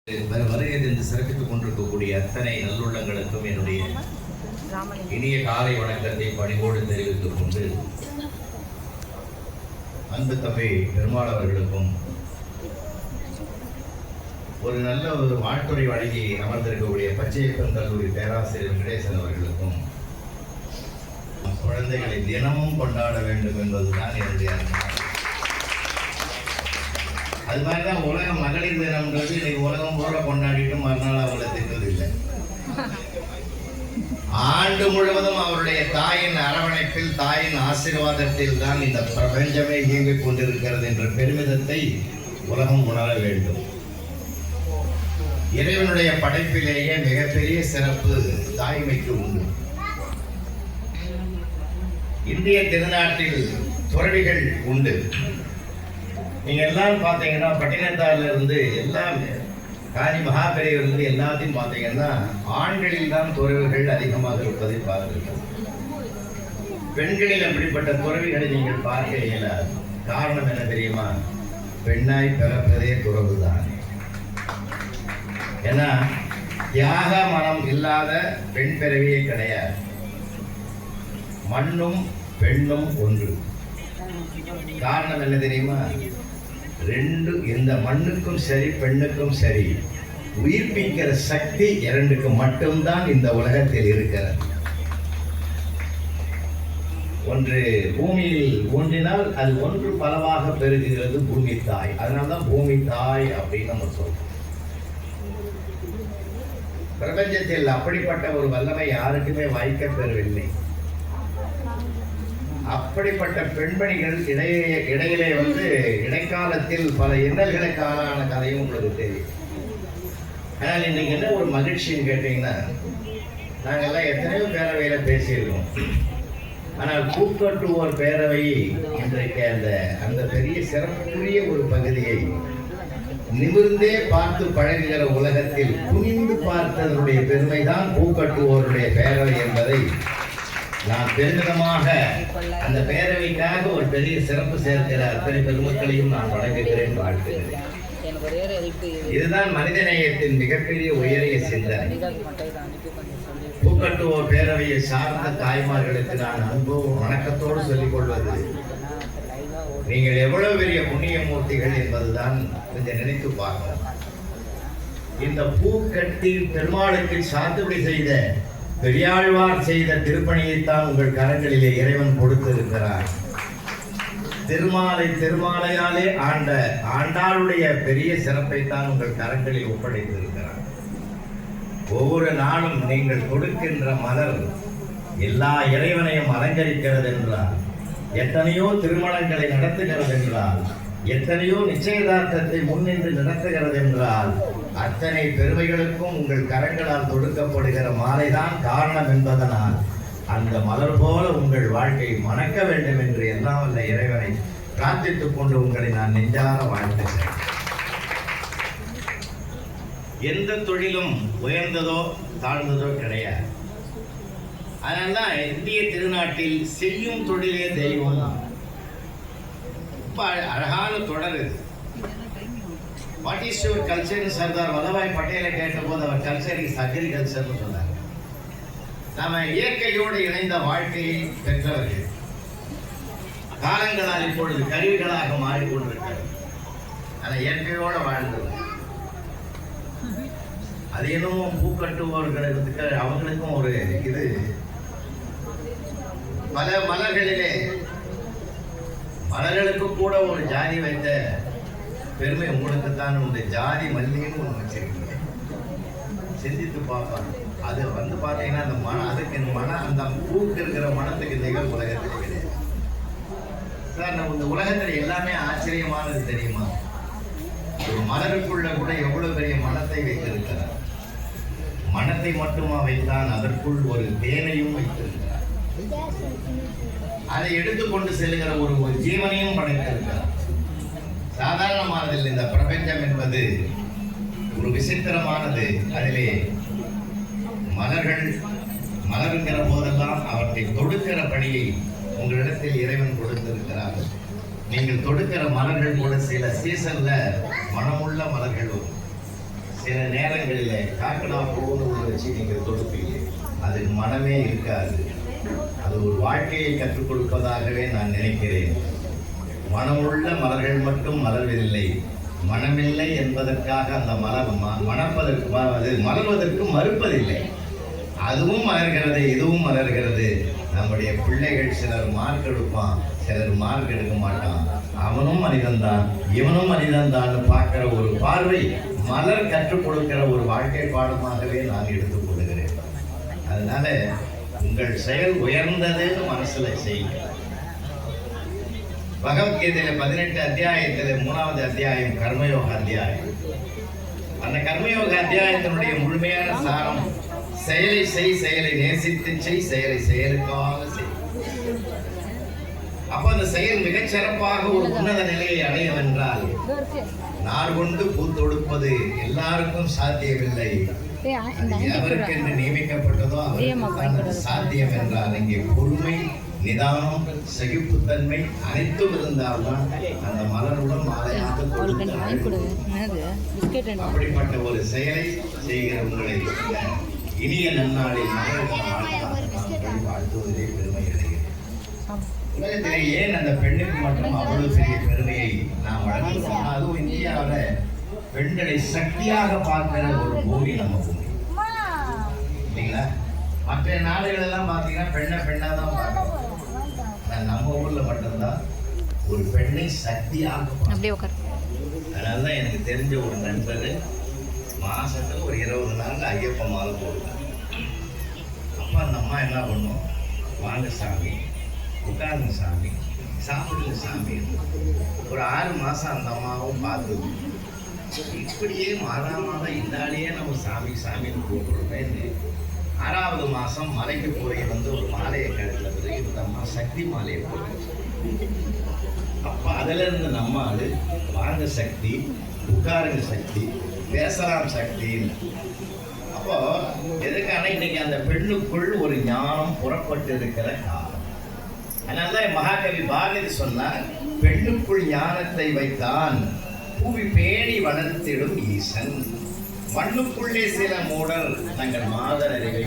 வருகையிலிருந்து சிறப்பித்துக் கொண்டிருக்கக்கூடிய அத்தனை நல்லுள்ளங்களுக்கும் என்னுடைய இனிய காலை வணக்கத்தை பணிவோடு தெரிவித்துக் கொண்டு, அன்பு தம்பி பெருமாள் அவர்களுக்கும் ஒரு நல்ல ஒரு வாழ்த்துறை வழங்கி அமர்ந்திருக்கக்கூடிய பச்சையப்பன் கல்லூரி பேராசிரியர் வெங்கடேசன் அவர்களுக்கும் குழந்தைகளை தினமும் கொண்டாட வேண்டும் என்பதுதான் என்னுடைய அது மாதிரிதான் உலக மகளிர் தினம்ன்றது இன்னைக்கு உலகம் போல கொண்டாடிட்டு மறுநாள் அவங்களை திட்டதில்லை. ஆண்டு முழுவதும் அவருடைய தாயின் அரவணைப்பில், தாயின் ஆசீர்வாதத்தில் தான் இந்த பிரபஞ்சமே இயங்கிக் கொண்டிருக்கிறது என்ற பெருமிதத்தை உலகம் உணர வேண்டும். இறைவனுடைய படைப்பிலேயே மிகப்பெரிய சிறப்பு தாய்மைக்கு உண்டு. இந்திய திருநாட்டில் துறவிகள் உண்டு. நீங்க எல்லாரும் பார்த்தீங்கன்னா பட்டினத்தாரில் இருந்து எல்லாமே காஞ்சி மகாபெரியவர் இருந்து எல்லாத்தையும் பார்த்தீங்கன்னா ஆண்களில் தான் துறவிகள் அதிகமாக இருப்பதை பார்க்கிறோம். பெண்களில் அப்படிப்பட்ட துறவிகளை நீங்கள் பார்க்க இயலாது. காரணம் என்ன தெரியுமா? பெண்ணாய் பிறப்பதே துறவு தான். ஏன்னா தியாக மனம் இல்லாத பெண் பிறவியே கிடையாது. மண்ணும் பெண்ணும் ஒன்று. காரணம் என்ன தெரியுமா? ரெண்டு, இந்த மண்ணுக்கும் சரி பெண்ணுக்கும் சரி உயிர்ப்பிக்கிற சக்தி இரண்டுக்கு மட்டும்தான் இந்த உலகத்தில் இருக்கிறது. ஒன்று பூமியில் ஊன்றினால் அது ஒன்று பலவாக பெருகுகிறது பூமி தாய். அதனால்தான் பூமி தாய் அப்படின்னு நம்ம சொல்றோம். பிரபஞ்சத்தில் அப்படிப்பட்ட ஒரு வல்லமை யாருக்குமே வாய்க்க பெறவில்லை. அப்படிப்பட்ட பெண்மணிகள் இடையிலே இடைக்காலத்தில் பல இன்னல்களுக்கு ஆளான கதையும் உங்களுக்கு தெரியும். ஆனால் இன்னைக்கு என்ன ஒரு மகிழ்ச்சின்னு கேட்டீங்கன்னா, நாங்கெல்லாம் எத்தனையோ பேரவையில பேசியிருக்கோம். ஆனால் பூக்கட்டுவோர் பேரவை இன்றைக்கு அந்த பெரிய சிறப்புக்குரிய ஒரு பகுதியை நிமிர்ந்தே பார்த்து பழகுகிற உலகத்தில் குனிந்து பார்த்ததனுடைய பெருமைதான் பூக்கட்டுவோருடைய பேரவை என்பதை நான் பெருமிதமாக அந்த பேரவைக்காக ஒரு பெரிய சிறப்பு சேர்க்கிற அத்தனை பெருமக்களையும் நான் வழங்குகிறேன், வாழ்த்துகிறேன். இதுதான் மனிதநேயத்தின் மிகப்பெரிய உயரிய சிந்தனை. பூக்கட்டுவோர் பேரவையை சார்ந்த தாய்மார்களுக்கு நான் அனுபவம் வணக்கத்தோடு சொல்லிக் கொள்வது, நீங்கள் எவ்வளவு பெரிய புண்ணியமூர்த்திகள் என்பதுதான் கொஞ்சம் நினைத்து பார்க்கணும். இந்த பூக்கட்டி பெருமாளுக்கு சாத்துபடி செய்த பெரியாழ்வார் செய்த திருப்பணியைத்தான் உங்கள் கரங்களிலே இறைவன் கொடுத்திருக்கிறார். திருமாலையாலே ஆண்ட ஆண்டாளுடைய பெரிய சிறப்பைத்தான் உங்கள் கரங்களில் ஒப்படைத்திருக்கிறார். ஒவ்வொரு நாளும் நீங்கள் கொடுக்கின்ற மலர் எல்லா இறைவனையும் அலங்கரிக்கிறது என்றால், எத்தனையோ திருமணங்களை நடத்துகிறது என்றால், எத்தனையோ நிச்சயதார்த்தத்தை முன்னின்று நடத்துகிறது என்றால், அத்தனை பெருமைகளுக்கும் உங்கள் கரங்களால் தொடுக்கப்படுகிற மாலைதான் காரணம் என்பதனால் அந்த மலர் போல உங்கள் வாழ்க்கை மணக்க வேண்டும் என்று எல்லாம் வல்ல இறைவனை பிரார்த்தித்துக் கொண்டு உங்களை நான் நெஞ்சார வாழ்த்துகிறேன். எந்த தொழிலும் உயர்ந்ததோ தாழ்ந்ததோ கிடையாது. அதனால்தான் இந்திய திருநாட்டில் செய்யும் தொழிலே தெய்வம். அழகான தொடர் இது. What is your culture? Sardar Vallabhbhai பட்டேலை கேட்டபோது அவர் கல்ச்சர் இஸ் அக்ரிகல்ச்சர்னு சொன்னார். நாம இயற்கையோடு இணைந்த வாழ்க்கையை பெற்றவர்கள். காலங்களால் இப்பொழுது கருவிகளாக மாறிக்கொண்டிருக்கிறது. ஆனால் இயற்கையோடு வாழ்ந்தது. அது இன்னும் பூக்கட்டுவோர்களுக்கு அவங்களுக்கும் ஒரு இது. பல மலர்களிலே மலர்களுக்கு கூட ஒரு ஜாதி வைத்த பெருமை உங்களுக்கு தான் உண்டு. ஜாதி மல்லின்னு ஒன்று வச்சிருக்கீங்க. சிந்தித்து பார்ப்பாங்க. அது பார்த்தீங்கன்னா அந்த அதுக்கு அந்த பூக்கு இருக்கிற மனத்துக்கு நிகழ் உலகத்தில் கிடையாது சார். நம்ம இந்த உலகத்தில் எல்லாமே ஆச்சரியமானது தெரியுமா? ஒரு மலருக்குள்ள கூட எவ்வளவு பெரிய மனத்தை வைத்திருக்கிறார். மனத்தை மட்டுமா வைத்தான், அதற்குள் ஒரு தேனையும் வைத்திருக்கிறார். அதை எடுத்துக்கொண்டு செல்லுகிற ஒரு ஜீவனையும் படைத்திருக்கிறார். சாதாரணமானதில் இந்த பிரபஞ்சம் என்பது ஒரு விசித்திரமானது. அதிலே மலர்கள் மலருங்கிற போதெல்லாம் அவற்றை தொடுக்கிற பணியை உங்களிடத்தில் இறைவன் கொடுத்திருக்கிறார். நீங்கள் தொடுக்கிற மலர்கள் கூட சில சீசன்ல மனமுள்ள மலர்கள் வரும். சில நேரங்களில் காக்கடா பூன்னு உள்ள வச்சு நீங்கள் தொடுப்பீங்க, அதுக்கு மனமே இருக்காது. அது ஒரு வாழ்க்கையை கற்றுக் கொடுப்பதாகவே நான் நினைக்கிறேன். மனமுள்ள மலர்கள் மட்டும் மலர்வதில்லை, மனமில்லை என்பதற்காக அந்த மலர் மலர்வதற்கு மறுப்பதில்லை. அதுவும் மலர்கிறது, இதுவும் மலர்கிறது. நம்முடைய பிள்ளைகள் சிலர் மார்க் எடுப்பான், சிலர் மார்க் எடுக்க மாட்டான். அவனும் மனிதன்தான், இவனும் மனிதன்தான் பார்க்கிற ஒரு பார்வை மலர் கற்றுக் கொடுக்கிற ஒரு வாழ்க்கை பாடமாகவே நான் எடுத்துக்கொள்கிறேன். அதனால உங்கள் செயல் உயர்ந்ததுன்னு மனசுல செய்யுங்க. பகவத்கீதையில 18 அத்தியாயத்துல 3வது அத்தியாயம் கர்மயோக அத்தியாயம். அந்த கர்மயோக அத்தியாயத்தினுடைய முழுமையான சாரம், செயலை செய், செயலை நேசித்து செய், செயலை செயலுக்காக செய். அப்ப அந்த செயல் மிகச் சிறப்பாக ஒரு உன்னத நிலையை அடையும் என்றால், நார் கொண்டு பூ தொடுப்பது எல்லாருக்கும் சாத்தியமில்லை. எவருக்கு என்று நியமிக்கப்பட்டதோ அவருக்கு சாத்தியம் என்றால், இங்கே பொறுமை, நிதானம், சகிப்புத்தன்மை அனைத்தும் இருந்தால்தான் அந்த மலருடன் மாலையாக அப்படிப்பட்ட ஒரு செயலை செய்கிற உங்களை இனிய நன்னாளில் வாழ்த்துவதே பெருமை அடைகிறேன். உலகத்திலே ஏன் அந்த பெண்ணுக்கு மட்டும் அவ்வளவு பெரிய பெருமையை நாம் வழங்குகிறோம்? அதுவும் இந்தியாவில் பெண்களை சக்தியாக பார்க்கிற ஒரு பூமி நம்ம பூமி இல்லைங்களா? மற்ற நாடுகள் எல்லாம் பார்த்தீங்கன்னா பெண்ணாக தான் பார்க்கணும். நம்ம ஊர்ல மட்டும்தான் ஒரு பெண்ணை சக்தியாக. அதனால தான் எனக்கு தெரிஞ்ச ஒரு நண்பர் மாசத்துல ஒரு 20 நாள் ஐயப்ப மாலை போடுவாங்க. அப்ப அந்த அம்மா என்ன பண்ணும், வாங்க சாமி, உட்காருங்க சாமி, சாப்பிடுங்க சாமி. ஒரு 6 மாசம் அந்த அம்மாவும் பார்த்து இப்படியே மாதம் இந்தாலேயே நம்ம சாமி சாமின்னு கூப்பிடுறோமே. 6வது மாசம் மலைக்கு போய் வந்து ஒரு மாலையை கழுத்துல பிறகு இந்த அம்மா சக்தி மாலையை போட்டு, அப்ப அதுல இருந்து நம்ம ஆளு வாங்க சக்தி, உட்காருங்க சக்தி, பேசலாம் சக்தின்னு. அப்போ எதுக்கான இன்னைக்கு அந்த பெண்ணுக்குள் ஒரு ஞானம் புறப்பட்டு இருக்கிற காலம். அதனாலதான் மகாகவி பாரதி சொன்னார், பெண்ணுக்குள் ஞானத்தை வைத்தான் பூவி பேணி வளர்த்திடும் ஈசன், மண்ணுக்குள்ளே சில மூடர் தங்கள் மாதர் அறிவை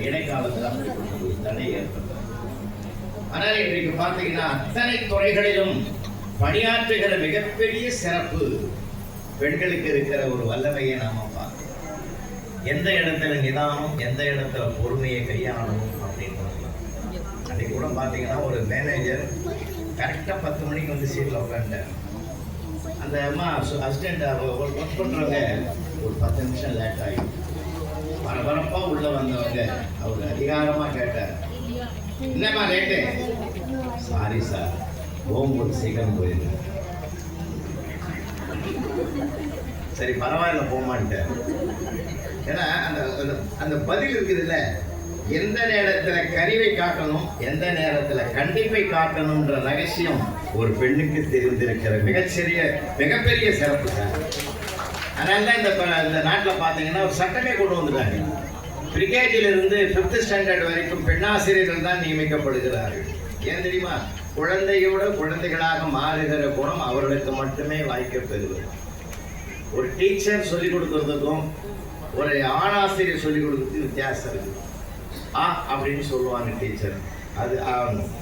இடைக்காலத்தில் அப்படி தடை ஏற்பட்டது. ஆனால் இன்றைக்கு பார்த்தீங்கன்னா அத்தனை துறைகளிலும் பணியாற்றுகிற மிகப்பெரிய சிறப்பு பெண்களுக்கு இருக்கிற ஒரு வல்லமையை நாம பார்க்கிறோம். எந்த இடத்துல நிதானம், எந்த இடத்துல பொறுமையை கையாளணும் அப்படின்னு அன்னைக்கு கூட பார்த்தீங்கன்னா ஒரு மேனேஜர் கரெக்டாக 10 மணிக்கு வந்து சீட்டில் உட்காந்துட்டார். அந்த அம்மா அசிஸ்டண்ட் ஒர்க் பண்ணுறவங்க ஒரு 10 நிமிஷம் லேட் ஆகிடும். பரபரப்பாக உள்ள வந்தவங்க அவர் அதிகாரமாக கேட்டார், என்னம்மா லேட்டு? சாரி சார், போகும்போது சீக்கிரம் போயிடுங்க. சரி பரவாயில்ல போமான்ட்டார். ஏன்னா அந்த அந்த பதில் இருக்குதுல்ல, எந்த நேரத்துல கனிவை காட்டணும், எந்த நேரத்துல கண்டிப்பை காட்டணும்ன்ற ரகசியம் ஒரு பெண்ணுக்கு தெரிந்திருக்கிற மிகப்பெரிய சிறப்பு சார். அதனால இந்த நாட்டில் பார்த்தீங்கன்னா ஒரு சட்டமே கொண்டு வந்துட்டாங்க. ப்ரிகேஜிலிருந்து 5th ஸ்டாண்டர்ட் வரைக்கும் பெண்ணாசிரியர்கள் தான் நியமிக்கப்படுகிறார்கள். ஏன் தெரியுமா? குழந்தையோட குழந்தைகளாக மாறுகிற குணம் அவர்களுக்கு மட்டுமே வாய்க்கப்பெறுவது. ஒரு டீச்சர் சொல்லிக் கொடுக்கறதுக்கும் ஒரு ஆணாசிரியர் சொல்லிக் கொடுக்கறதுக்கு வித்தியாசம் இருக்கு. அப்படின்னு சொல்லுவாங்க டீச்சர், அது ஆகணும்.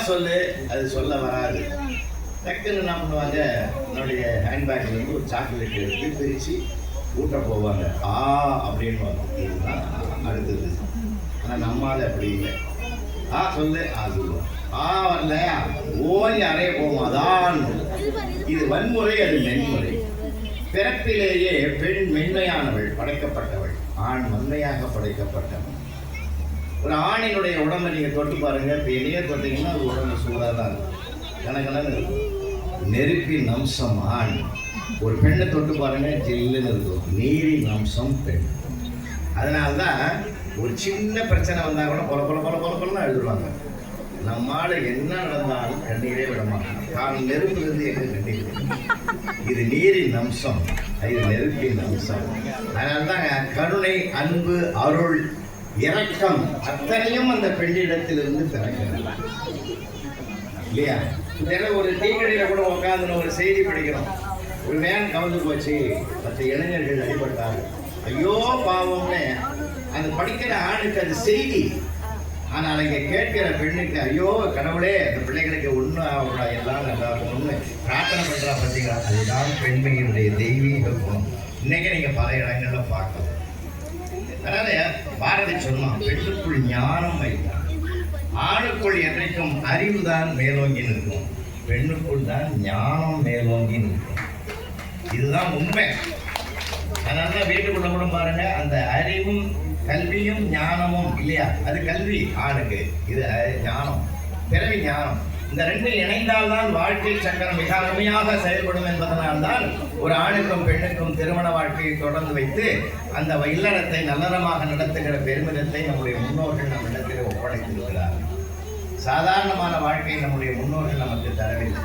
சொல்லு, அது சொல்ல வராது. டக்குன்னு என்ன பண்ணுவாங்க, என்னுடைய ஹேண்ட்பேக்ல இருந்து ஒரு சாக்லேட் எடுத்து பிரித்து ஊட்ட போவாங்க. அப்படின்னு இதுதான் அடுத்தது. ஆனால் நம்மால் அப்படி இல்லை. சொல்லு, சொல்லுவோம். வரல, ஓய் அறைய போவோம். அதான் இது வன்முறை, அது மென்முறை. பிறப்பிலேயே பெண் மென்மையானவள், படைக்கப்பட்டவள். ஆண் வன்மையாக படைக்கப்பட்டவள். ஒரு ஆணினுடைய உடம்பை நீங்க தொட்டு பாருங்க, பெரிய தொட்டீங்கன்னா அது உடம்பு சூடாக தான் இருக்கும், கணக்கணன்னு இருக்கும். நெருப்பின் அம்சம் ஆண். ஒரு பெண்ணை தொட்டு பாருங்க, ஜில்லுன்னு இருக்கும். நீரின் அம்சம் பெண். அதனால்தான் ஒரு சின்ன பிரச்சனை வந்தா கூட பொல பொல பொல பொலன்னு எழுதுவாங்க. நம்மால என்ன நடந்தாலும் கண்ணீரே விட மாட்டாங்க. காரணம் நெருப்பிலிருந்து எங்க கண்ணீர். இது நீரின் அம்சம், இது நெருப்பின் அம்சம். அதனால்தான் கருணை, அன்பு, அருள், இரக்கம் அத்தனையும் அந்த பெண்ணிடத்திலிருந்து பிறக்கிறது இல்லையா? ஒரு டீ கடையில கூட உட்காந்து ஒரு செய்தி படிக்கிறோம். ஒரு வேன் கவுந்து போச்சு, 10 இளைஞர்கள் அடிபட்டார், ஐயோ பாவம்னு அந்த படிக்கிற ஆணுக்கு அது செய்தி. ஆனால் இங்கே கேட்கிற பெண்ணுக்கு ஐயோ கடவுளே அந்த பிள்ளைகளுக்கு ஒன்றும் ஆகக்கூடாது, எல்லாம் நல்லா இருக்கணும்னு பிரார்த்தனை பண்ணுறா. பார்த்தீங்களா, அதுதான் பெண்மையினுடைய தெய்வீக குணம். இன்னைக்கு நீங்கள் பல இடங்களில் பார்க்கலாம். அதனால பாரதி சொன்னான், பெண்ணுக்குள் ஞானம் வைத்தான், ஆணுக்குள் என்றைக்கும் அறிவு தான் மேலோங்கி நிற்கும், பெண்ணுக்குள் தான் ஞானம் மேலோங்கி நிற்கும். இதுதான் உண்மை. அதனால வீட்டுக்குள்ள கூட பாருங்க, அந்த அறிவும் கல்வியும் ஞானமும் இல்லையா, அது கல்வி ஆணுக்கு, இது ஞானம், பிறவி ஞானம். இந்த ரெண்டு இணைந்தால்தான் வாழ்க்கை சக்கரம் மிக அருமையாக செயல்படும் என்பதனால்தான் ஒரு ஆணுக்கும் பெண்ணுக்கும் திருமண வாழ்க்கையை தொடர்ந்து வைத்து அந்த இல்லறத்தை நல்லறமாக நடத்துகிற பெருமிதத்தை நம்முடைய முன்னோர்கள் நம்மிடத்தில் ஒப்படைத்திருக்கிறார்கள். சாதாரணமான வாழ்க்கை நம்முடைய முன்னோர்கள் நமக்கு தரவில்லை.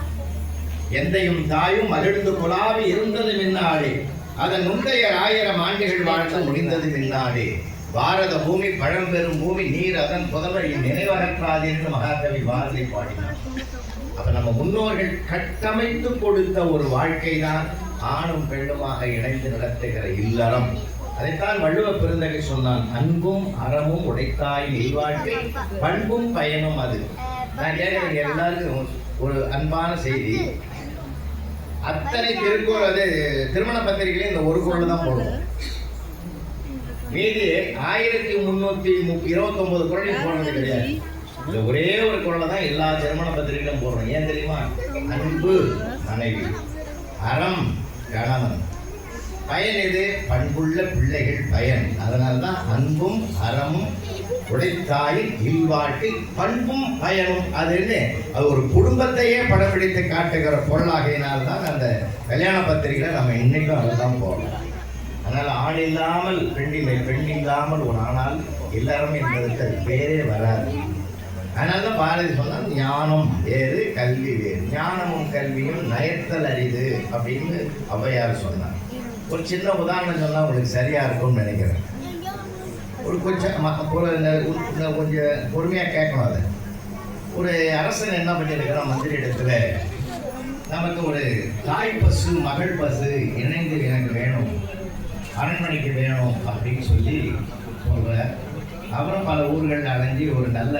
எந்தையும் தாயும் மகிழ்ந்து குழாவி இருந்தது மின்னாடே, அதன் முந்தைய 1000 ஆண்டுகள் வாழ்த்து முடிந்தது மின்னாடே, பாரத பூமி பழம்பெரும் பூமி, நீர் அதன் புதவரின் நினைவகற்றாது என்று மகாகவி பாரதி பாடினார். அப்ப நம்ம முன்னோர்கள் கட்டமைத்து கொடுத்த ஒரு வாழ்க்கை தான் ஆணும் பெண்ணுமாக இணைந்து நடத்துகிற இல்லறம். அதைத்தான் வள்ளுவ பெருந்தகை சொன்னான், அன்பும் அறமும் உடைத்தாய் இல்வாழ்க்கை, பண்பும் பயனும் அது. நான் கேட்கிறேன் எல்லாருக்கும் ஒரு அன்பான செய்தி, அத்தனை திருக்குறள் அது திருமண பத்திரிகையில இந்த ஒரு குறள் தான் போடுவோம், மீதி 1329 குறளையும் போடுறது கிடையாது. இந்த ஒரே ஒரு குறளை தான் எல்லா திருமண பத்திரிகையிலும் போடுறோம். ஏன் தெரியுமா? அன்பு மனைவி, அறம் கணவன், பயன் எது? பண்புள்ள பிள்ளைகள் பயன். அதனால்தான் அன்பும் அறமும் உடைத்தாயின் இல்வாழ்க்கை, பண்பும் பயனும். அது ஒரு குடும்பத்தையே படம் பிடித்து காட்டுகிற பொருளாகையினால்தான் அந்த கல்யாண பத்திரிகையில நம்ம இன்னைக்கும் அதை தான் போடுறோம். அதனால ஆண் இல்லாமல் பெண்ணில்லை, பெண் இல்லாமல் ஒரு ஆணால் இல்லறம் என்பதற்கு அது பேரே வராது. அதனால்தான் பாரதி சொன்னால் ஞானம் வேறு கல்வி வேறு, ஞானமும் கல்வியும் நயத்தல் அரிது அப்படின்னு ஔவையார் சொன்னார். ஒரு சின்ன உதாரணம் சொன்னா உங்களுக்கு சரியா இருக்கும்னு நினைக்கிறேன். ஒரு கொஞ்சம் பொறுமையா கேட்கணும். அது ஒரு அரசன் என்ன பண்ணியிருக்கிறான், மந்திரி இடத்துல நமக்கு ஒரு தாய் பசு மகள் பசு இணைந்து எனக்கு வேணும், அரண்மனைக்கு வேணும் அப்படின்னு சொல்லி சொல்ற. அப்புறம் பல ஊர்கள் அலைஞ்சி ஒரு நல்ல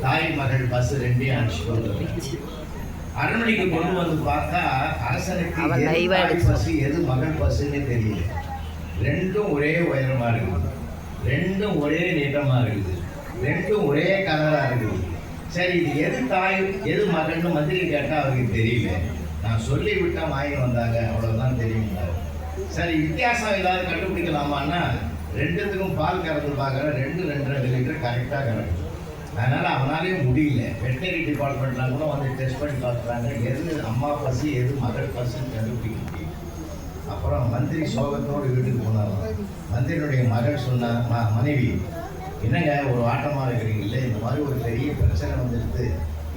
தாய் மகள் பசு ரெண்டையும் அனுப்பிச்சு அரண்மனைக்கு கொண்டு வந்து பார்த்தா அரசனுக்கு தாய் பசு எது மகள் பசுன்னு தெரியல. ரெண்டும் ஒரே உயரமா இருக்குது, ரெண்டும் ஒரே நீட்டமா இருக்குது, ரெண்டும் ஒரே கலரா இருக்குது. சரி, இது எது தாய் எது மகன்னு மந்திரி கேட்டா அவருக்கு தெரியல. நான் சொல்லி விட்டா வாங்கி வந்தாங்க, அவ்வளவுதான் தெரியுங்க. சரி, வித்தியாசம் ஏதாவது கண்டுபிடிக்கலாமான்னா ரெண்டுத்துக்கும் பால் கறந்து பார்க்குற 2 லிட்டர் கரெக்டாக கறக்கும். அதனால அவனாலேயும் முடியல. வெட்டரி டிபார்ட்மெண்ட்லாம் கூட வந்து டெஸ்ட் பண்ணி பார்க்குறாங்க, எது அம்மா பசி எது மகள் பசுன்னு கண்டுபிடிக்க முடியும். அப்புறம் மந்திரி சோகத்தோடு வீட்டுக்கு போனாலும் மந்திரியுடைய மகள் சொன்னா, மனைவி என்னங்க ஒரு ஆட்டமாக இருக்கிறீங்களே, இந்த மாதிரி ஒரு பெரிய பிரச்சனை வந்துடுது,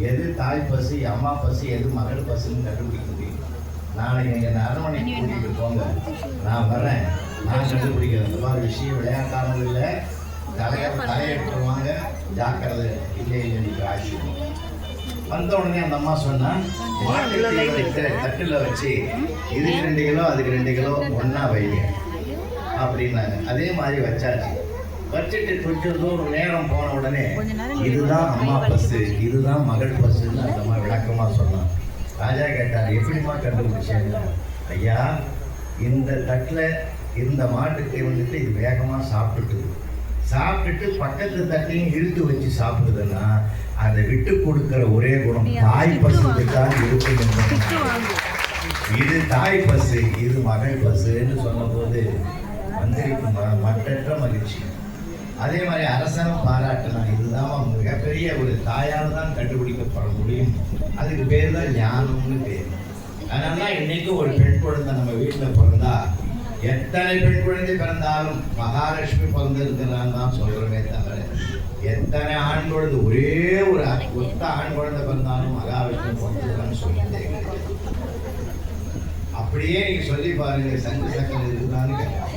எது தாய் பசி அம்மா பசி எது மகள் பசுன்னு கண்டுபிடிக்க முடியும். நாளைக்கு எங்கள் அரண்மனைக்கு கூட்டிகிட்டு போங்க, நான் வரேன், நான் கண்டுபிடிக்கிறேன். இந்த மாதிரி விஷயம் விளையாட்டானது இல்லை, தலையெடுத்துருவாங்க, ஜாக்கிரதை இல்லை இல்லைன்னு ஆட்சியும். வந்த உடனே அந்த அம்மா சொன்னா, தட்டில் வச்சு இதுக்கு 2 கிலோ அதுக்கு 2 கிலோ ஒன்றா வைங்க அப்படின்னாங்க. அதே மாதிரி வச்சாச்சு. வச்சுட்டு கொஞ்சம் தூரம் நேரம் போன உடனே இதுதான் அம்மா பசு இதுதான் மகள் பசுன்னு அந்த மாதிரி விளக்கமாக சொன்னான். ராஜா கேட்டார், எப்படிமா கண்டுபிடிச்சேன்? ஐயா, இந்த தட்டில் இந்த மாட்டுக்கு வந்துட்டு இது வேகமாக சாப்பிட்டுட்டு பக்கத்து தட்டையும் இழுத்து வச்சு சாப்பிடுதுன்னா அதை விட்டு கொடுக்கிற ஒரே குணம் தாய் பசுக்கு தான் இருக்கும் என்பது. இது தாய் பசு இது மகள் பசுன்னு சொன்ன போது மந்திரிக்கு மற்றற்ற மகிழ்ச்சி. அதே மாதிரி அரசனும் பாராட்டலாம், இதுதான் மிகப்பெரிய ஒரு தாயால் தான் கண்டுபிடிக்கப்பட முடியும், அதுக்கு பேர் தான் ஞானம்னு பேர். அதனால இன்னைக்கு ஒரு பெண் குழந்தை நம்ம வீட்டில் பிறந்தா, எத்தனை பெண் குழந்தை பிறந்தாலும் மகாலட்சுமி பிறந்திருக்கிறான்னு தான் சொல்றமே தவிர, எத்தனை ஆண் குழந்தை ஒரே ஒரு ஒத்த ஆண் குழந்தை பிறந்தாலும் மகாலட்சுமி பிறந்திருக்கான்னு சொல்லிட்டே. அப்படியே நீங்க சொல்லி பாருங்க, சங்கு சக்கரம் இருக்குதான்னு கேட்கலாம்.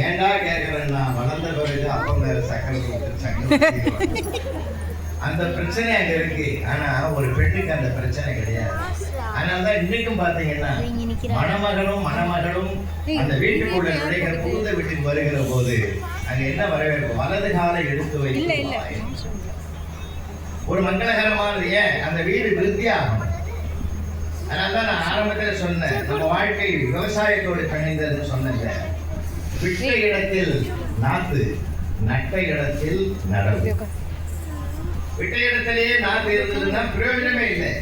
ஏண்டா கேட்கறேன்னா, வளர்ந்த பிறகு அப்போ மேல சக்கரம் அந்த பிரச்சனை அங்க இருக்கு. ஆனா ஒரு பெண்ணுக்கு அந்த பிரச்சனை கிடையாது. அதனாலதான் இன்னைக்கும் பாத்தீங்கன்னா மணமகனும் மணமகளும் அந்த வீட்டுக்குள்ள நுழைகிற புகுந்த வீட்டுக்கு வருகிற போது அங்க என்ன வரவேற்பு, வலது காலை எடுத்து வைத்து ஒரு மங்களகரமானது. ஏன் அந்த வீடு விருத்தியாகும். அதனாலதான் நான் ஆரம்பத்தில் சொன்னேன், நம்ம வாழ்க்கை விவசாயத்தோடு பிணைந்ததுன்னு சொன்னேன். விட்ட இடத்தில் நாத்து, நட்ட இடத்தில் நடவு. விட்ட இடத்திலேயே நாத்து இருந்ததுன்னா பிரயோஜனமே இல்லை.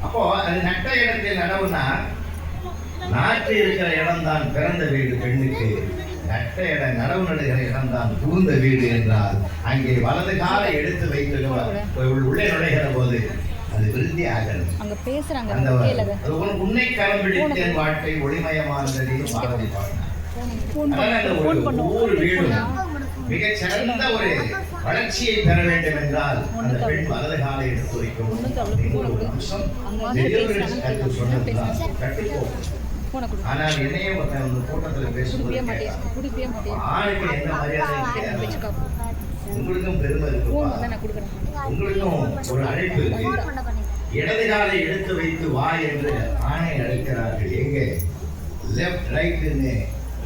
அப்போ அது நட்ட இடத்தில் நடவுனா, நாட்டு இருக்கிற இடம் தான் பிறந்த வீடு பெண்ணுக்கு, நட்ட இடம் நடவு நடுகிற இடம் தான் புகுந்த வீடு என்றால் அங்கே வலது காலை எடுத்து வைத்து உள்ளே நுழைகிற போது அது விருத்தி ஆகிறது. உன்னை களம்பிடித்தேன் வாழ்க்கை ஒளிமயமானது பாரதி பாடினார். ஒவ்வொரு வீடும் மிகச் சிறந்த ஒரு வளர்ச்சியை பெற வேண்டும் என்றால் அந்த பெண் வலது காலை எடுத்து வைக்கும் ஒரு அம்சம் சொன்னதுதான் கட்டுப்போம். ஆனால் என்னையே ஒருத்தன் கூட்டத்தில் பேசும்போது ஆணுக்கு என்ன மரியாதை, உங்களுக்கும் பெருமை இருக்குப்பா, உங்களுக்கும் ஒரு அழைப்பு இருக்கு. இடது காலை எடுத்து வைத்து வா என்று ஆணை அழைக்கிறார்கள். எங்கே? லெப்ட் ரைட்னு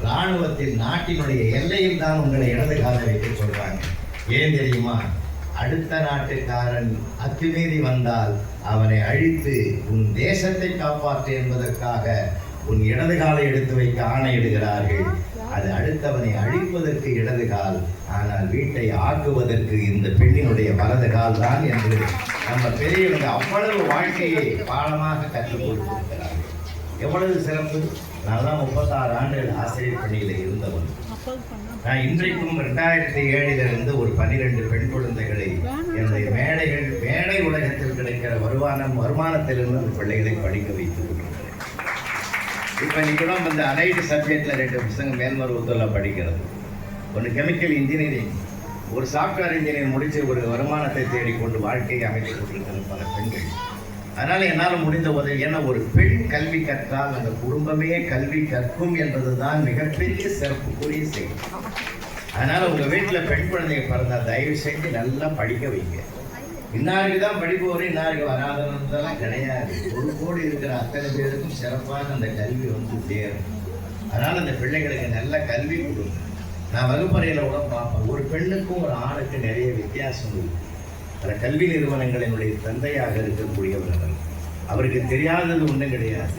ராணுவத்தின் நாட்டினுடைய எல்லையில் தான் உங்களை இடது காலை வைக்க சொல்றாங்க. ஏன் தெரியுமா? அடுத்த நாட்டுக்காரன் அத்துமீறி வந்தால் அவனை அழித்து உன் தேசத்தை காப்பாற்று என்பதற்காக உன் இடது காலை எடுத்து வைக்க ஆணையிடுகிறார்கள். அது அடுத்தவனை அழிப்பதற்கு இடது கால், ஆனால் வீட்டை ஆக்குவதற்கு இந்த பெண்ணினுடைய வலது கால் தான் என்று நம்ம பெரியவங்க அவ்வளவு வாழ்க்கையை பாடமாக கற்றுக் கொடுத்திருக்கிறார்கள். எவ்வளவு சிறப்பு! நான் தான் 36 ஆண்டுகள் ஆசிரியர் பணியில் இருந்தவன். நான் இன்றைக்கும் 2007 ஒரு 12 பெண் குழந்தைகளை என்னுடைய மேடை உலகத்தில் கிடைக்கிற வருமானத்திலிருந்து அந்த பிள்ளைகளை படிக்க வைத்துக் கொண்டிருக்கிறேன். இப்போ இன்னைக்கு இந்த அனைத்து சப்ஜெக்டில் 2 பசங்க மேல்மருவத்தில் படிக்கிறது. ஒன்று கெமிக்கல் இன்ஜினியரிங், ஒரு சாஃப்ட்வேர் இன்ஜினியர் முடித்து ஒரு வருமானத்தை தேடிக்கொண்டு வாழ்க்கையை அமைத்துக் கொண்டிருக்கிற பல பெண்கள். அதனால் என்னால் முடிந்த உதவி. ஏன்னா ஒரு பெண் கல்வி கற்றால் அந்த குடும்பமே கல்வி கற்கும் என்பது தான் மிகப்பெரிய சிறப்புக்குரிய செய்தி. அதனால் உங்கள் வீட்டில் பெண் குழந்தைங்க பிறந்தால் தயவு செஞ்சு நல்லா படிக்க வைங்க. இன்னாருக்கு தான் படிப்பு வரும், இன்னாருக்கு வராதெல்லாம் கிடையாது. ஒரு கோடி இருக்கிற அத்தனை பேருக்கும் சிறப்பான அந்த கல்வி சேரும். அதனால் அந்த பிள்ளைகளுக்கு நல்ல கல்வி கொடுங்க. நான் வகுப்பறையில் கூட பார்ப்பேன், ஒரு பெண்ணுக்கும் ஒரு ஆணுக்கு நிறைய வித்தியாசம் இருக்குது. பல கல்வி நிறுவனங்களினுடைய தந்தையாக இருக்கக்கூடியவர்கள், அவருக்கு தெரியாதது ஒன்றும் கிடையாது.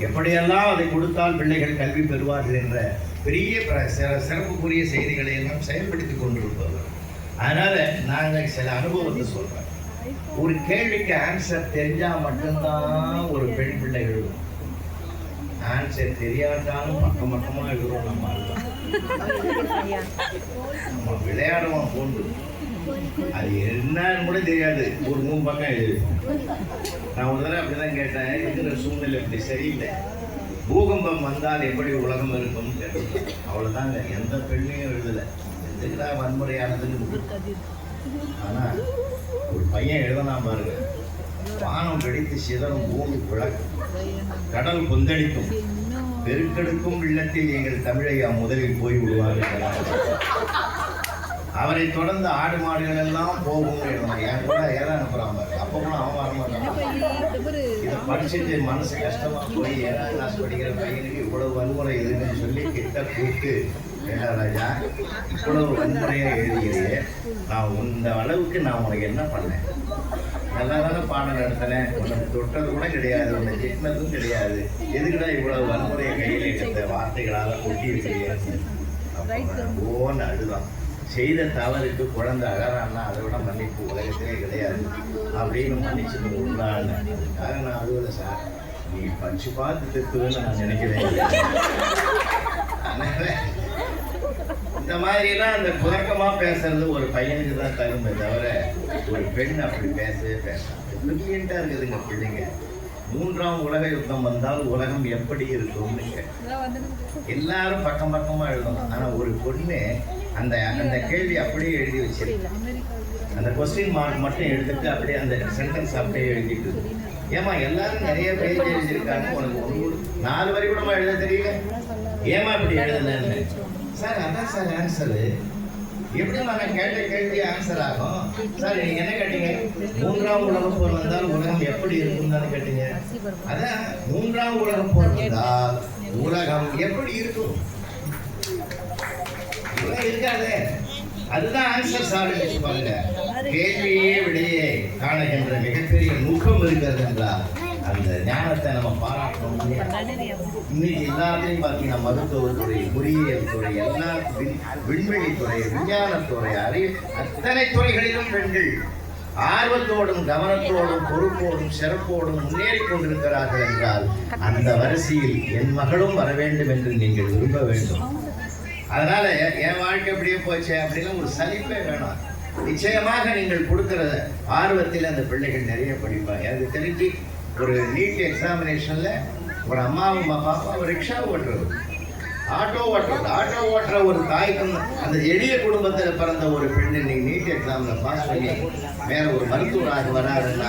எப்படியெல்லாம் அதை கொடுத்தால் பிள்ளைகள் கல்வி பெறுவார்கள் என்ற பெரிய சிறப்புக்குரிய செய்திகளை எல்லாம் செயல்படுத்தி கொண்டிருப்பவர். அதனால் நாங்கள் சில அனுபவத்தை சொல்கிறேன். ஒரு கேள்விக்கு ஆன்சர் தெரிஞ்சால் மட்டும்தான் ஒரு பெண் பிள்ளை எழுதும். ஆன்சர் தெரியாட்டாலும் பக்கமாக எழுதுறோம். நம்ம விளையாடுவோம் போன்று அது என்னன்னு கூட தெரியாது, ஒரு 3 பக்கம் எழுது. நான் ஒரு தடவை அப்படிதான் கேட்டேன், இருக்கிற சூழ்நிலை இப்படி சரியில்லை, பூகம்பம் வந்தால் எப்படி உலகம் இருக்கும்னு கேட்டேன். அவ்வளோதாங்க, எந்த பெண்ணையும் எழுதலை. எதுக்குடா வன்முறையானதுன்னு. ஆனால் ஒரு பையன் எழுதலாம் பாருங்க, வானம் வெடித்து சிதறும், பூமி விளக்கும், கடல் கொந்தளிக்கும், பெருக்கெடுக்கும் வெள்ளத்தில் எங்கள் தமிழையா முதலில் போய் விடுவார்கள். அவரை தொடர்ந்து ஆடு மாடுகள் எல்லாம் போகும். என் கூட ஏதா அனுப்புறாங்க, அப்போ கூட அவன் வரமாட்டான். இதை படிச்சுட்டு மனசு கஷ்டமா போய் 7ஆம் கிளாஸ் படிக்கிற பையனுக்கு இவ்வளவு வன்முறை எதுன்னு சொல்லி கிட்ட கூப்பிட்டு, ஏடா ராஜா இவ்வளவு வன்முறையாக எழுதுகிறே, நான் இந்த அளவுக்கு நான் உனக்கு என்ன பண்ணேன்? நல்லா தானே பாடம் நடத்தினேன், உனக்கு தொட்டது கூட கிடையாது, உன்னை திட்டினதும் கிடையாது, எதுக்குடா இவ்வளவு வன்முறையை கையில் எடுத்த வார்த்தைகளால் கொட்டி இருக்கிறீங்க? ஓன்னு அழுதான். செய்த தவறுக்கு குழந்தை அழறான்னா அதை விட மன்னிப்பு உலகத்திலே கிடையாது அப்படின்னு மன்னிச்சுட்டு உள்ளான்னு. அதுக்காக நான் அழுவலை சார், நீ படிச்சு பார்த்து திருத்துவேன்னு நான் நினைக்கிறேன். அதனால இந்த மாதிரிலாம் அந்த புறக்கமா பேசுறது ஒரு பையனுக்கு தான் தகுமே தவிர ஒரு பெண் அப்படி பேசவே பேசாது. பிரில்லியண்டா இருக்குதுங்க பிள்ளைங்க. 3ஆம் உலக யுத்தம் வந்தால் உலகம் எப்படி இருக்கும்னு எல்லாரும் பக்கமா எழுதணும். ஆனா ஒரு பொண்ணு அந்த அந்த கேள்வி அப்படியே எழுதி வச்சிருக்கு. அந்த கொஸ்டின் மார்க் மட்டும் எடுத்துட்டு அப்படியே அந்த சென்டென்ஸ் அப்படியே எழுதிட்டு, ஏமா எல்லாரும் நிறைய பேஜ் எழுதியிருக்காங்க, உனக்கு 4 வரி கூட எழுத தெரியல, ஏமா இப்படி எழுதலன்னு. சார் அதான் சார் ஆன்சரு, எப்படி நான் கேட்ட கேள்வி ஆன்சர் ஆகும்? சார் நீங்க என்ன கேட்டீங்க? மூன்றாம் உலகப் போர் வந்தால் உலகம் எப்படி இருக்கும் தானே கேட்டீங்க. அதான் மூன்றாம் உலகப் போர் வந்தால் உலகம் எப்படி இருக்கும்? இருக்காது. அதுதான் ஆன்சர் சார். பாருங்க, கேள்வியே விடையே காணுகின்ற மிகப்பெரிய நுட்பம் இருக்கிறது என்றால் அந்த ஞானத்தை நம்ம பாராட்டணும். இன்னைக்கு எல்லாத்தையும் பார்த்தீங்கன்னா மருத்துவத்துறை, பொறியியல் துறை, எல்லா விண்வெளித்துறை, விஞ்ஞானத்துறை, அத்தனை துறைகளிலும் பெண்கள் ஆர்வத்தோடும் கவனத்தோடும் பொறுப்போடும் சிறப்போடும் முன்னேறி கொண்டிருக்கிறார்கள் என்றால் அந்த வரிசையில் என் மகளும் வர வேண்டும் என்று நீங்கள் விரும்ப வேண்டும். அதனால என் வாழ்க்கை அப்படியே போச்சு அப்படின்னு ஒரு சலிப்பே வேணும். நிச்சயமாக நீங்கள் கொடுக்கிற ஆர்வத்தில் அந்த பிள்ளைகள் நிறைய படிப்பாங்க. எனக்கு தெரிஞ்சு ஒரு நீட் எக்ஸாமினேஷன்ல ஒரு அம்மாவும் அப்பாவும் ரிக்ஷா ஓட்டுறது, ஆட்டோ ஓட்டுற ஒரு தாய்க்கும் அந்த எளிய குடும்பத்தில் பிறந்த ஒரு பெண் இன்னைக்கு நீட் எக்ஸாம்ல பாஸ் பண்ணி வேற ஒரு மருத்துவராக வராதுன்னா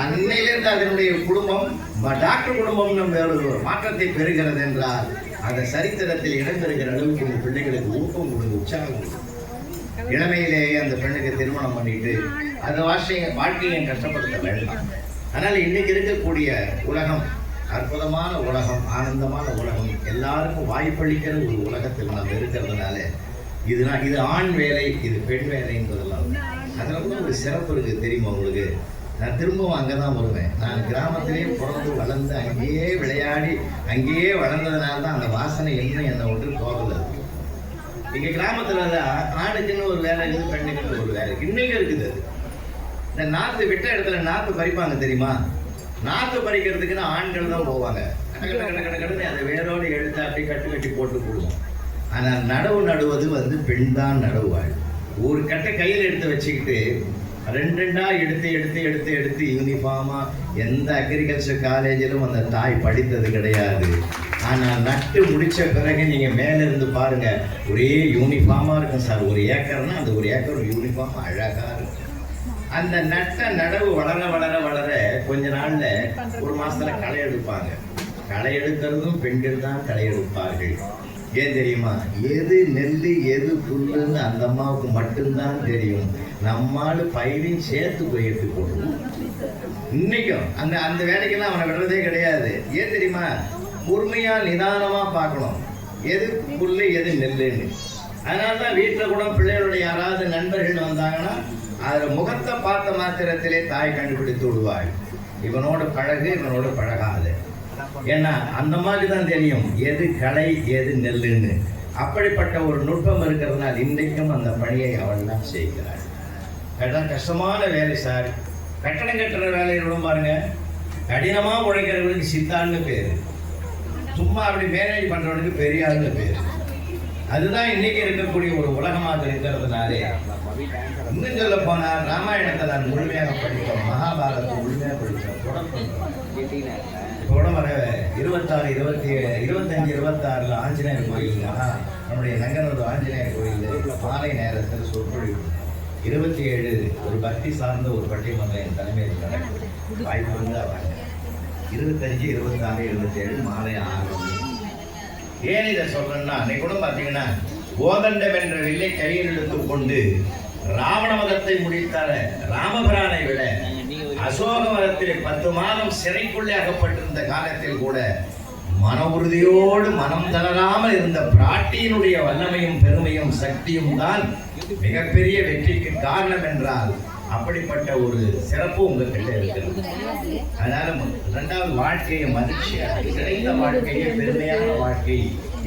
அன்னையிலிருந்து அதனுடைய குடும்பம் டாக்டர் குடும்பம் வேற ஒரு மாற்றத்தை பெறுகிறது என்றால் அந்த சரித்திரத்தில் இடம்பெறுகிற அளவுக்கு இந்த பிள்ளைகளுக்கு ஊக்கம் கொடுங்க, உற்சாகம் கொடுங்க. இளமையிலேயே அந்த பெண்ணுக்கு திருமணம் பண்ணிட்டு அந்த வாழ்க்கையை கஷ்டப்படுத்த வேண்டாம். அதனால இன்னைக்கு இருக்கக்கூடிய உலகம் அற்புதமான உலகம், ஆனந்தமான உலகம், எல்லாருக்கும் வாய்ப்பளிக்கிற ஒரு உலகத்தில் நம்ம இருக்கிறதுனால இது ஆண் வேலை, இது பெண் வேலை என்பதெல்லாம் அதில் கூட ஒரு சிறப்பு இருக்குது தெரியுமா உங்களுக்கு? நான் திரும்பவும் அங்கே தான் வருவேன். நான் கிராமத்திலேயே பிறந்து வளர்ந்து அங்கேயே விளையாடி அங்கேயே வளர்ந்ததுனால தான் அந்த வாசனை இன்னும் என்னை ஒன்று போகலை. இங்கே கிராமத்தில் ஆணுக்குன்னு ஒரு வேலை இருக்குது, பெண்ணுக்குன்னு ஒரு வேலை இன்னைக்கு இருக்குது. இந்த நாற்று விட்ட இடத்துல நாற்று பறிப்பாங்க தெரியுமா? நாற்று பறிக்கிறதுக்குன்னு ஆண்கள் தான் போவாங்க. கடை அதை வேரோடு எடுத்து அப்படி கட்டி போட்டு போடுவோம். ஆனால் நடவு நடுவது பெண் தான் நடுவாள். ஒரு கட்டை கையில் எடுத்து வச்சுக்கிட்டு ரெண்டா எடுத்து யூனிஃபார்மா எந்த அக்ரிகல்ச்சர் காலேஜிலும் அந்த தாய் படித்தது கிடையாது. ஆனால் நட்டு முடிச்ச பிறகு நீங்க மேல இருந்து பாருங்க, ஒரே யூனிஃபார்மா இருக்கும் சார். ஒரு ஏக்கர்னா அந்த ஒரு ஏக்கர் யூனிஃபார்ம் அழகா இருக்கும். அந்த நட்ட நடவு வளர கொஞ்ச நாள்ல ஒரு மாசத்துல களை எடுப்பாங்க. களை எடுக்கிறதும் பெண்கள் தான் களை எடுப்பார்கள். ஏன் தெரியுமா? எது நெல் எது புல்லுன்னு அந்த அம்மாவுக்கு மட்டும்தான் தெரியும். நம்மால் பயிரையும் சேர்த்து போய் எடுத்து போடுவோம். இன்னைக்கும் அந்த வேலைக்கெல்லாம் அவனை விடுறதே கிடையாது. ஏன் தெரியுமா? பொறுமையா நிதானமா பார்க்கணும் எது புல்லு எது நெல்லுன்னு. அதனாலதான் வீட்டில் கூட பிள்ளைகளுடைய யாராவது நண்பர்கள் வந்தாங்கன்னா அதில் முகத்தை பார்த்த மாத்திரத்திலே தாய் கண்டுபிடித்து விடுவாள். இவனோட பழகு, இவனோட பழகாது. ஏன்னா அந்த மாதிரி தான் தெரியும் எது களை எது நெல்லுன்னு. அப்படிப்பட்ட ஒரு நுட்பம் இருக்கிறதுனால் இன்றைக்கும் அந்த பணியை அவள் தான் செய்கிறாள். கஷ்டமான வேலை சார். கட்டடம் கட்டுற வேலையோட பாருங்க, கடினமா உழைக்கிறவங்களுக்கு சித்தான்னு பேரு, சும்மா அப்படி மேனேஜ் பண்றவனுக்கு பெரியாருன்னு பேரு. அதுதான் இன்னைக்கு இருக்கக்கூடிய ஒரு உலகமாக இருக்கிறதுனாலே. இன்னும் சொல்ல போனா ராமாயணத்தை நான் முழுமையாக படித்தோம், மகாபாரதத்தை முழுமையாக படித்தோம். கூட வர 26, 25, 26 ஆஞ்சநேயர் கோயில், நம்முடைய நங்கனூர் ஆஞ்சநேயர் கோயில் மாலை நேரத்தில் சொற்பொழிவு. 27 ஒரு பக்தி சார்ந்த ஒரு பட்டிமன்றம் என் தலைமையில் நடக்கும். வாய்ப்பு வந்து அவங்க 25, 26, 27 மாலை 6 மணி. ஏன் இதை சொல்றேன்னா, அன்னைக்கு கூட பார்த்தீங்கன்னா கோதண்டம் என்ற வில்லை கையில் எடுத்துக் கொண்டு ராவண மதத்தை முடித்தார ராமபிரானை விட அசோக மதத்திலே 10 மாதம் சிறைக்குள்ளே அகப்பட்டிருந்த காலத்தில் கூட மன உறுதியோடு மனம் தளராமல் இருந்த பிராட்டியினுடைய வல்லமையும் பெருமையும் சக்தியும் தான் மிகப்பெரிய வெற்றிக்கு காரணம் என்றால் அப்படிப்பட்ட ஒரு சிறப்பு உங்ககிட்ட இருக்கிறது. அதனால 2வது வாழ்க்கையை மகிழ்ச்சியாக கிடைத்த வாழ்க்கையை பெருமையான வாழ்க்கை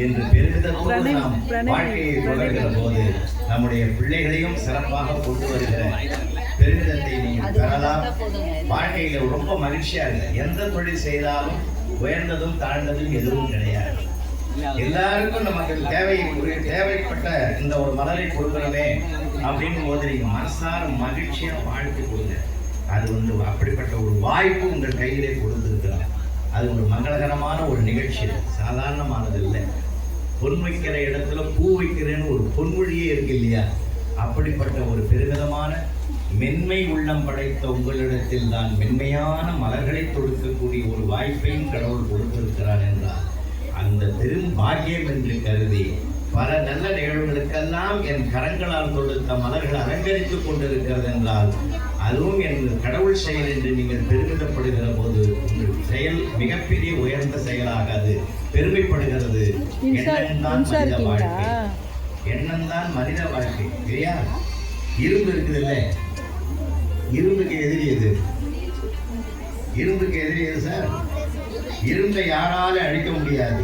என்று பெருமிதத்தோடு நாம் வாழ்க்கையை தொடர்கிற போது நம்முடைய பிள்ளைகளையும் சிறப்பாக கொண்டு வருகிற பெருமிதத்தை நீங்கள் பெறலாம். வாழ்க்கையில ரொம்ப மகிழ்ச்சியா இருக்கு. எந்த தொழில் செய்தாலும் உயர்ந்ததும் தாழ்ந்ததும் எதுவும் கிடையாது. எல்லாருக்கும் நமக்கு தேவைப்பட்ட இந்த ஒரு மலரை கொடுக்கிறோமே அப்படின்னு போது நீங்க மனசார மகிழ்ச்சியா வாழ்த்து கொடுங்க. அது அப்படிப்பட்ட ஒரு வாய்ப்பு உங்கள் கையிலே கொடுத்திருக்கிறார். அது ஒரு மங்களகரமான ஒரு நிகழ்ச்சி, சாதாரணமானது இல்லை. பொன் வைக்கிற இடத்துல பூ வைக்கிறேன்னு ஒரு பொன்மொழியே இருக்கு இல்லையா? அப்படிப்பட்ட ஒரு பெருமிதமான மென்மை உள்ளம் படைத்த உங்களிடத்தில் தான் மென்மையான மலர்களை தொடுக்கக்கூடிய ஒரு வாய்ப்பையும் கடவுள் கொடுத்திருக்கிறார் என்றால் அந்த பெரும் பாக்கியம் என்று கருதி பல நல்ல நிகழ்வுகளுக்கெல்லாம் என் கரங்களால் தொடுத்த மலர்கள் அலங்கரித்துக் கொண்டிருக்கிறது என்றால் அதுவும் என் கடவுள் செயல் என்று நீங்கள் பெருமிதப்படுகிற போது உங்கள் செயல் மிகப்பெரிய உயர்ந்த செயலாக அது பெருமைப்படுகிறது. எண்ணம்தான் மனித வாழ்க்கை, எண்ணம்தான் மனித வாழ்க்கை இல்லையா? இரும்பு இருக்குது இல்லை, இரும்புக்கு எதிரி எது? இரும்புக்கு எதிரி எது சார்? இரும்பை யாராலும் அழிக்க முடியாது.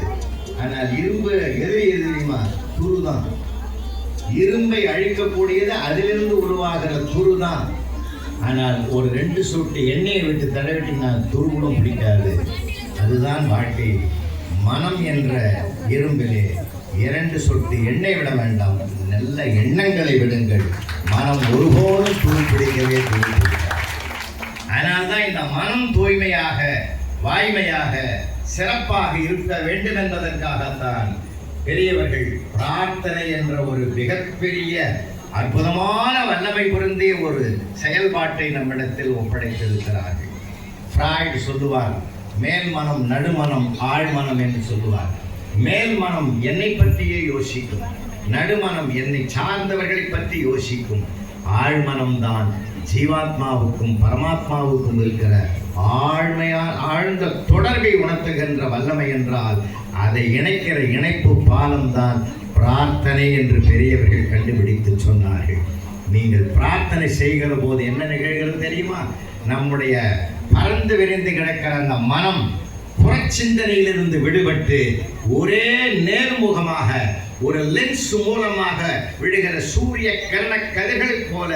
ஆனால் இரும்பு எதிரி எது தெரியுமா? துருதான். இரும்பை அழிக்கக்கூடியது அதிலிருந்து உருவாகிற துருதான். ஆனால் ஒரு 2 சொட்டு எண்ணெயை விட்டு தடவிட்டீங்கன்னா துரு கூட பிடிக்காது. அதுதான் வாழ்க்கை. மனம் என்ற இரும்பிலே 2 சொட்டு எண்ணெய் விட வேண்டாம், நல்ல எண்ணங்களை விடுங்கள். மனம் ஒருபோதும் துரு பிடிக்கவே துரு. அதனால்தான் இந்த மனம் தூய்மையாக வாய்மையாக சிறப்பாக இருக்க வேண்டும் என்பதற்காகத்தான் பெரியவர்கள் பிரார்த்தனை என்ற ஒரு மிகப்பெரிய அற்புதமான வல்லமை பொருந்திய ஒரு செயல்பாட்டை நம்மிடத்தில் ஒப்படைத்திருக்கிறார்கள். ஃப்ராய்டு சொல்லுவார், மேல் மனம் நடுமனம் ஆழ்மனம் என்று சொல்லுவார். மேல் மனம் என்னை பற்றியே யோசிக்கும், நடுமனம் என்னை சார்ந்தவர்களை பற்றி யோசிக்கும், ஆழ்மனம் தான் ஜீவாத்மாவுக்கும் பரமாத்மாவுக்கும் இருக்கிற ஆழ்ந்த தொடர்பை உணர்த்துகின்ற வல்லமை என்றால் அதை இணைக்கிற இணைப்பு பாலம் தான் பிரார்த்தனை என்று பெரியவர்கள் கண்டுபிடித்து சொன்னார்கள். நீங்கள் பிரார்த்தனை செய்கிற போது என்ன நிகழ்கிறது தெரியுமா? நம்முடைய பறந்து விரிந்து கிடக்கிற அந்த மனம் புறச்சிந்தனையிலிருந்து விடுபட்டு ஒரே நேர்முகமாக ஒரு லென்ஸ் மூலமாக விடுகிற சூரிய கிரண கதிர்களைப் போல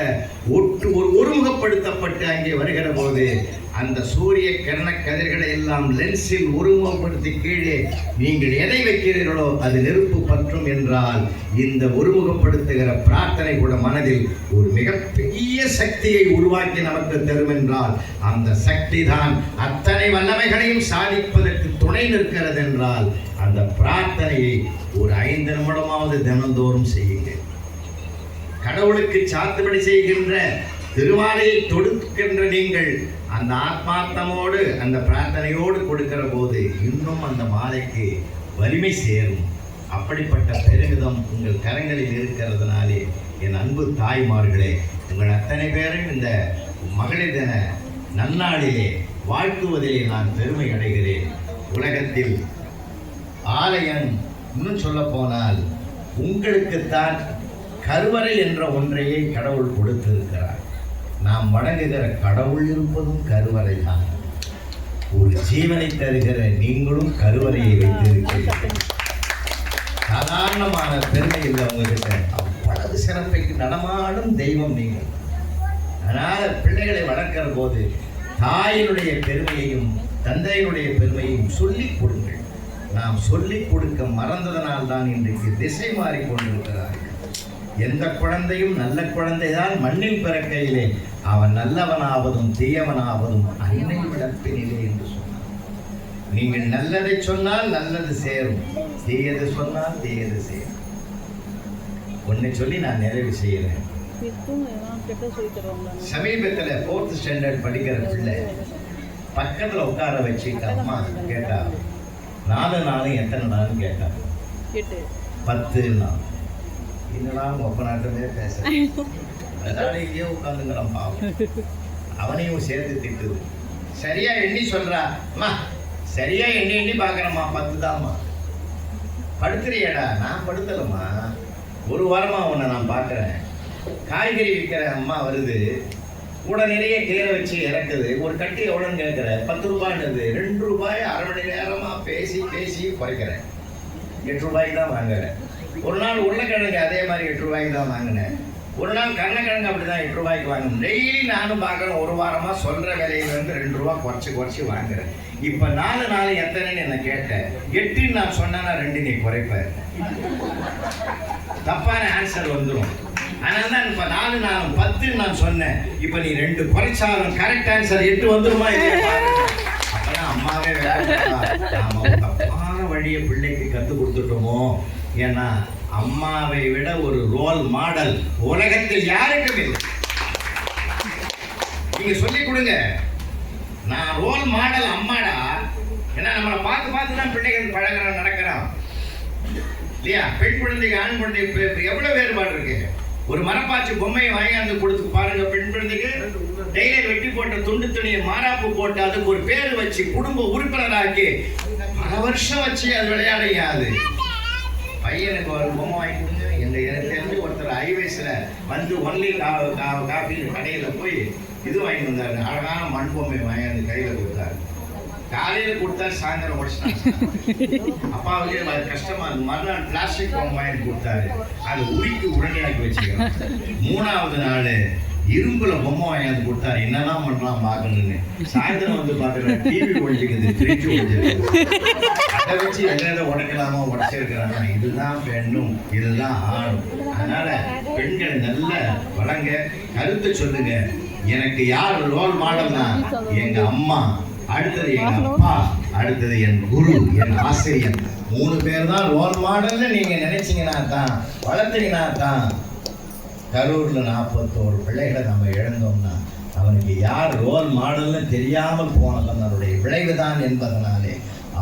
ஒருமுகப்படுத்தப்பட்டு அங்கே வருகிற போது அந்த சூரிய கிரண கதிர்களை எல்லாம் லென்ஸில் ஒருமுகப்படுத்தி கீழே நீங்கள் எதை வைக்கிறீர்களோ அது நெருப்பு பற்றும் என்றால் இந்த ஒருமுகப்படுத்துகிற பிரார்த்தனை கூட மனதில் ஒரு மிகப்பெரிய சக்தியை உருவாக்கி நமக்கு தரும் என்றால் அந்த சக்தி தான் அத்தனை வல்லமைகளையும் சாதிப்பதற்கு துணை நிற்கிறது என்றால் அந்த பிரார்த்தனையை ஒரு 5 நிமிடமாவது தினந்தோறும் செய்யுங்கள். கடவுளுக்கு சாத்துபடி செய்கின்ற திருமாலையை தொடுக்கின்ற நீங்கள் அந்த ஆத்மார்த்தமோடு அந்த பிரார்த்தனையோடு கொடுக்கிற போது இன்னும் அந்த மாலைக்கு வலிமை சேரும். அப்படிப்பட்ட பெருமிதம் உங்கள் கரங்களில் இருக்கிறதுனாலே என் அன்பு தாய்மார்களே, உங்கள் அத்தனை பேரும் இந்த மகளிர் தின நன்னாளிலே வாழ்த்துவதிலே நான் பெருமை அடைகிறேன். உலகத்தில் ஆலயம் இன்னும் சொல்ல போனால் உங்களுக்குத்தான் கருவறை என்ற ஒன்றையே கடவுள் கொடுத்திருக்கிறார். நாம் வணங்குகிற கடவுள் இருப்பதும் கருவறை தான். ஒரு ஜீவனை தருகிற நீங்களும் கருவறையை வைத்திருக்கிறீர்கள். சாதாரணமான பெருமை இல்லை உங்ககிட்ட, அவ்வளவு சிறப்பைக்கு நடமாடும் தெய்வம் நீங்கள். அதனால் பிள்ளைகளை வளர்க்கிற போது தாயினுடைய பெருமையையும் தந்தையினுடைய பெருமையையும் சொல்லிக் கொடுங்கள். நாம் சொல்லிக் கொடுக்க மறந்ததனால் தான் இன்றைக்கு திசை மாறிக்கொண்டிருக்கிறார்கள். எந்த குழந்தையும் நல்ல குழந்தைதான் மண்ணில் பிறக்கையிலே அவன் நல்லவனாவதும் தீயவனாவதும் அன்னை விளப்பினிலே என்று சொன்னார். நீங்கள் நல்லதை சொன்னால் நல்லது சேரும், தீயது சொன்னால் தீயது சேரும். ஒன்னை சொல்லி நான் நிறைவு செய்யறேன். சமீபத்தில் 4th ஸ்டாண்டர்ட் படிக்கிற பிள்ளை பக்கத்தில் உட்கார வச்சு அம்மா கேட்டா 4 நாளும் எத்தனை நாளும் கேட்டா 10 நாள். என்னடா ஒப்ப நாட்டமே பேச இங்கேயே உட்காந்துங்கிறான் பாவம். அவனையும் சேர்த்து திட்டுது. சரியா எண்ணி சொல்றா, அம்மா சரியா எண்ணி எண்ணி பார்க்கறம்மா 10 தான்மா. படுத்துறியடா? நான் படுத்தலம்மா, 1 வாரமா உன்னை நான் பார்க்குறேன். காய்கறி விற்கிற அம்மா வருது, கூட நிறைய கீரை வச்சு இறக்குது. ஒரு கட்டி எவ்வளோன்னு கேட்குற, 10 ரூபாய்ன்னுது. 2 ரூபாய் அரை மணி நேரமாக பேசி பேசி குறைக்கிறேன். 8 ரூபாய்க்கு தான் வாங்குறேன். ஒரு நாள் உருளைக்கிழங்கு அதே மாதிரி 8 ரூபாய்க்கு தான் வாங்கினேன். ஒரு நாள் கருணக்கிழங்கு அப்படி தான் 8 ரூபாய்க்கு வாங்கணும். டெய்லி நானும் பார்க்குறேன். 1 வாரமாக சொல்கிற விலையிலேருந்து 2 ரூபா குறைச்சி வாங்குறேன். இப்போ 4 நாள் எத்தனைன்னு என்னை கேட்டேன். 8ன்னு நான் சொன்னேன்னா 2 நீ குறைப்ப. தப்பான ஆன்சர் வந்துடும். அதனால தான் இப்போ 4 நாளும் 10 நான் சொன்னேன். இப்போ நீ 2 குறைச்சாலும் கரெக்ட் ஆன்சர் 8 வந்துருமா இல்லையா? அப்போதான் அம்மாவே நாம தப்பான வழியை பிள்ளைக்கு கற்றுக் கொடுத்துட்டோமோ. ஏன்னா அம்மாவை விட ஒரு ரோல் மாடல் உலகத்தில் யாருக்கும் இல்லை. நீங்க சொல்லிக் கொடுங்க, நான் ரோல் மாடல் அம்மாடா. ஏன்னா நம்மளை பார்த்து பார்த்து தான் பிள்ளைகள் பழகிறான் நடக்கிறான். இல்லையா? பெண் குழந்தைக்கு ஆண் குழந்தைக்கு எவ்வளவு வேறுபாடு இருக்கு. ஒரு மரப்பாச்சி பொம்மையை வாங்கி கொடுத்து பாருங்க, பெண் குழந்தைக்கு டெய்லர் வெட்டி போட்ட துண்டு துணியை மாறாப்பு போட்டு அதுக்கு ஒரு பேர் வச்சு குடும்ப உறுப்பினராக்கி பல வருஷம் வச்சு அது விளையாடையாது. பையனுக்கு ஒரு பொம்மை வாங்கி கொடுங்க. எனக்கு தெரிஞ்சு ஒருத்தர் ஐவயசுல வந்து ஒன்லி காஃபி கடையில் போய் இது வாங்கி வந்தாரு. அழகான மண் பொம்மை வாங்கி அந்த கையில் கொடுத்தாரு. காலையில கொடுத்தாரு, சாயந்தரம் உடச்சிட்டாங்க. அப்பாவுக்கு அது கஷ்டமா இருக்கு. மறுநாள் பிளாஸ்டிக் பொம்மை வாங்கி கொடுத்தாரு. அதை உருக்கி உடனடியாக்கி வச்சுக்கிறோம். 3வது நாள் இரும்புல பொம்மை வாங்கி கொடுத்தாரு. என்னதான் பண்ணலாம் பார்க்கணும்னு. சாயந்தரம் வந்து பார்க்குறேன், டிவி ஒழிஞ்சுக்குது, ஃப்ரிட்ஜ் ஒழிஞ்சுக்குது. அதை வச்சு எதை உடைக்கலாமோ உடைச்சிருக்கிறாங்க. இதுதான் பெண்ணும், இதுதான் ஆணும். அதனால பெண்களை நல்ல வளங்க, கருத்து சொல்லுங்க. எனக்கு யார் ரோல் மாடல்னா எங்க அம்மா, அடுத்தது எங்க அப்பா, அடுத்தது என் குரு, என் ஆசிரியர். 3 பேர் தான் ரோல் மாடல்னு நீங்க நினைச்சீங்கன்னா தான், வளர்த்தீங்கன்னா தான். கரூர்ல 41 பிள்ளைகளை நம்ம இழந்தோம்னா அவனுக்கு யார் ரோல் மாடல்னு தெரியாமல் போனதனுடைய விளைவுதான் என்பதனாலே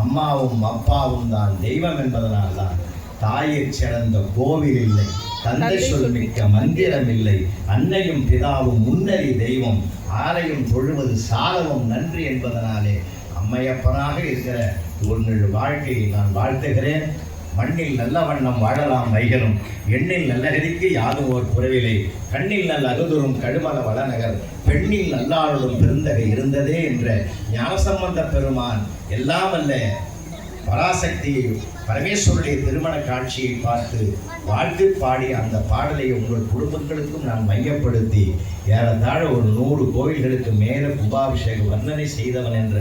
அம்மாவும் அப்பாவும் தான் தெய்வம் என்பதனால்தான் தாயை சிறந்த கோவில் இல்லை, தந்தை சொல் மிக்க மந்திரம் இல்லை, அன்னையும் பிதாவும் முன்னறி தெய்வம், ஆலயம் தொழுவது சாலவும் நன்றி என்பதனாலே அம்மையப்பனாக இருக்கிற உங்கள் வாழ்க்கையை நான் வாழ்த்துகிறேன். மண்ணில் நல்ல வண்ணம் வாழலாம் வைகரும், எண்ணில் நல்லகதிக்கு யாதும் ஓர் குறைவில்லை, கண்ணில் நல்ல அகுதுரும் கடுமல வளநகர், பெண்ணில் நல்லாளும் பெருந்தகை இருந்ததே என்ற ஞானசம்பந்த பெருமான் எல்லாம் அல்ல பராசக்தியை பரமேஸ்வருடைய திருமண காட்சியை பார்த்து வாழ்த்து பாடி அந்த பாடலை உங்கள் குடும்பங்களுக்கும் நான் மையப்படுத்தி ஏறத்தாழ ஒரு 100 கோவில்களுக்கு மேலே கும்பாபிஷேக வர்ணனை செய்தவன் என்ற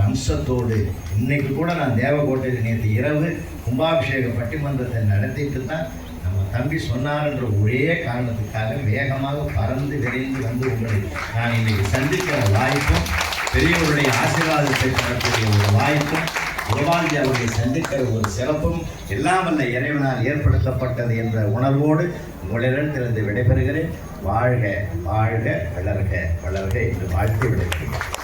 அம்சத்தோடு இன்னைக்கு கூட நான் தேவகோட்டையில் நேற்று இரவு கும்பாபிஷேக பட்டிமன்றத்தை நடத்திட்டு தான் நம்ம தம்பி சொன்னார் என்ற ஒரே காரணத்துக்காக வேகமாக பறந்து விரைந்து வந்து உங்களை நான் இன்னைக்கு சந்திக்கிற வாய்ப்பும், பெரியவருடைய ஆசீர்வாதத்தை பெறக்கூடிய ஒரு வாய்ப்பும், உலவாஞ்சி அவர்களை சந்திக்கிற ஒரு சிறப்பும் எல்லாம் வல்ல இறைவனால் ஏற்படுத்தப்பட்டது என்ற உணர்வோடு உங்களிடம் விடைபெறுகிறேன். வாழ்க வாழ்க வளர்க வளர்க என்று வாழ்த்து விடைபெறுகிறேன்.